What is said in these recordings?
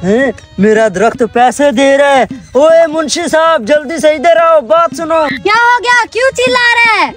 हैं? मेरा दरख्त पैसे दे रहा है। ओए मुंशी साहब जल्दी से इधर आओ, बात सुनो। क्या हो गया, क्यों चिल्ला रहे हैं?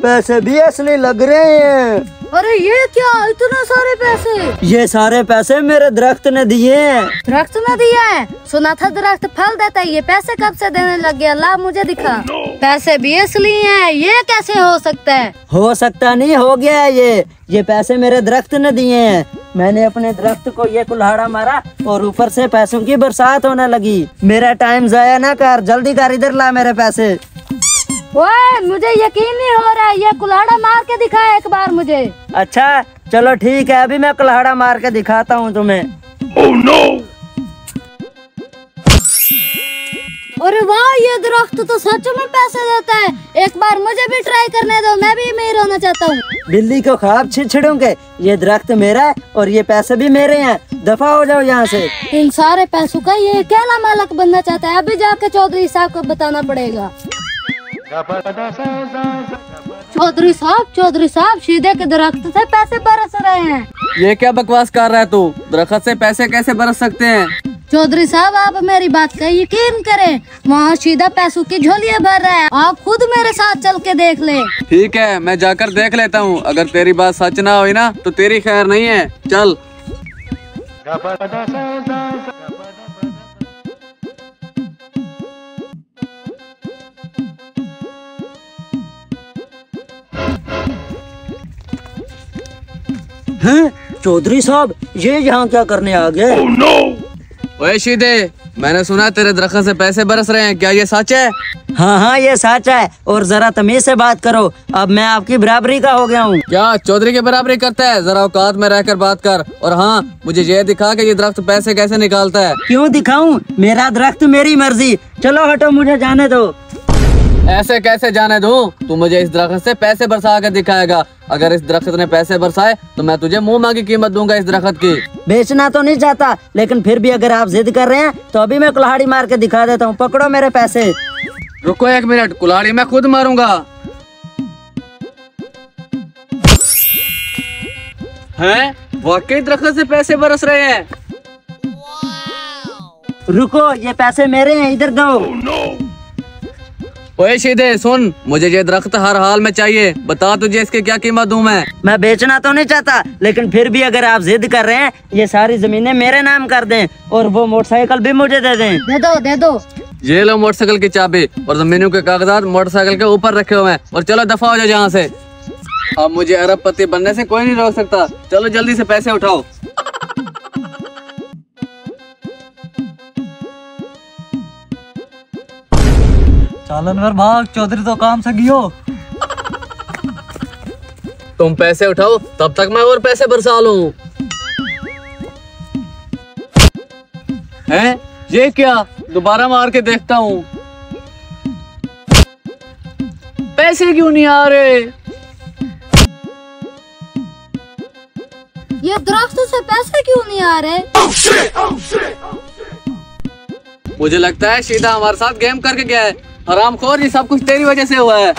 पैसे भी असली लग रहे हैं। अरे ये क्या, इतने सारे पैसे? ये सारे पैसे मेरे दरख्त ने दिए हैं। दरख्त ने दिया है? सुना था दरख्त फल देता है, ये पैसे कब से देने लग गया? ला मुझे दिखा। पैसे भी असली हैं, ये कैसे हो सकता है? हो सकता नहीं, हो गया है ये पैसे मेरे दरख्त ने दिए हैं। मैंने अपने दरख्त को ये कुल्हाड़ा मारा और ऊपर से पैसों की बरसात होने लगी। मेरा टाइम जाया ना कर, जल्दी कर, इधर ला मेरे पैसे। ओए मुझे यकीन नहीं हो रहा है, ये कुल्हाड़ा मार के दिखा एक बार मुझे। अच्छा चलो ठीक है, अभी मैं कुल्हाड़ा मार के दिखाता हूँ तुम्हें। Oh no! अरे वाह, ये दरख्त तो सच में पैसे देता है। एक बार मुझे भी ट्राई करने दो, मैं भी अमीर होना चाहता हूँ। बिल्ली को ख्वाब छिड़ोगे, ये दरख्त मेरा है और ये पैसे भी मेरे हैं। दफा हो जाओ यहाँ से। इन सारे पैसों का ये अकेला मालिक बनना चाहता है, अभी जाके चौधरी साहब को बताना पड़ेगा। चौधरी साहब सीधे के दरख्त से पैसे बरस रहे हैं। ये क्या बकवास कर रहा है तू? दरख्त से पैसे कैसे बरस सकते हैं? चौधरी साहब आप मेरी बात का यकीन करें, वहाँ सीधा पैसों की झोलियाँ भर रहा है। आप खुद मेरे साथ चल के देख ले। ठीक है, मैं जाकर देख लेता हूँ। अगर तेरी बात सच ना हुई ना तो तेरी खैर नहीं है। चल। हैं? चौधरी साहब ये यहाँ क्या करने आ गए? Oh no! ओए शीदे, मैंने सुना तेरे दरख्त से पैसे बरस रहे हैं, क्या ये सच है? हाँ हाँ ये सच है, और जरा तमीज से बात करो, अब मैं आपकी बराबरी का हो गया हूँ। क्या चौधरी की बराबरी करता है? जरा औकात में रहकर बात कर। और हाँ, मुझे ये दिखा कि ये दरख्त पैसे कैसे निकालता है। क्यों दिखाऊं? मेरा दरख्त मेरी मर्जी। चलो हटो, मुझे जाने दो। ऐसे कैसे जाने दूं? तू मुझे इस दरख्त से पैसे बरसा कर दिखाएगा। अगर इस दरख्त ने पैसे बरसाए तो मैं तुझे मुंह मांगी कीमत दूंगा इस दरख्त की। बेचना तो नहीं चाहता, लेकिन फिर भी अगर आप जिद कर रहे हैं तो अभी मैं कुल्हाड़ी मार के दिखा देता हूँ। पकड़ो मेरे पैसे। रुको एक मिनट, कुल्हाड़ी मैं खुद मारूंगा। हैं? वाकई दरख्त से पैसे बरस रहे हैं। रुको, ये पैसे मेरे हैं, इधर दो। Oh no! ओए शीदे सुन, मुझे ये दरख्त हर हाल में चाहिए। बता तुझे इसकी क्या कीमत दूं मैं बेचना तो नहीं चाहता, लेकिन फिर भी अगर आप जिद कर रहे हैं, ये सारी जमीनें मेरे नाम कर दें और वो मोटरसाइकिल भी मुझे दे दें। दे दो। ये लो मोटरसाइकिल की चाबी और जमीनों के कागजात मोटरसाइकिल के ऊपर रखे हुए हैं। और चलो दफा हो जाओ यहाँ से। अब मुझे अरबपति बनने से कोई नहीं रोक सकता। चलो जल्दी से पैसे उठाओ। चालनवर भाग, चौधरी तो काम से गियो। तुम पैसे उठाओ, तब तक मैं और पैसे बरसा लूं। हैं? ये क्या? दोबारा मार के देखता हूँ। पैसे क्यों नहीं आ रहे? ये दरख्त से पैसे क्यों नहीं आ रहे? Oh shit! Oh shit! मुझे लगता है शीदा हमारे साथ गेम करके गया है। हरामखोर, ये सब कुछ तेरी वजह से हुआ है।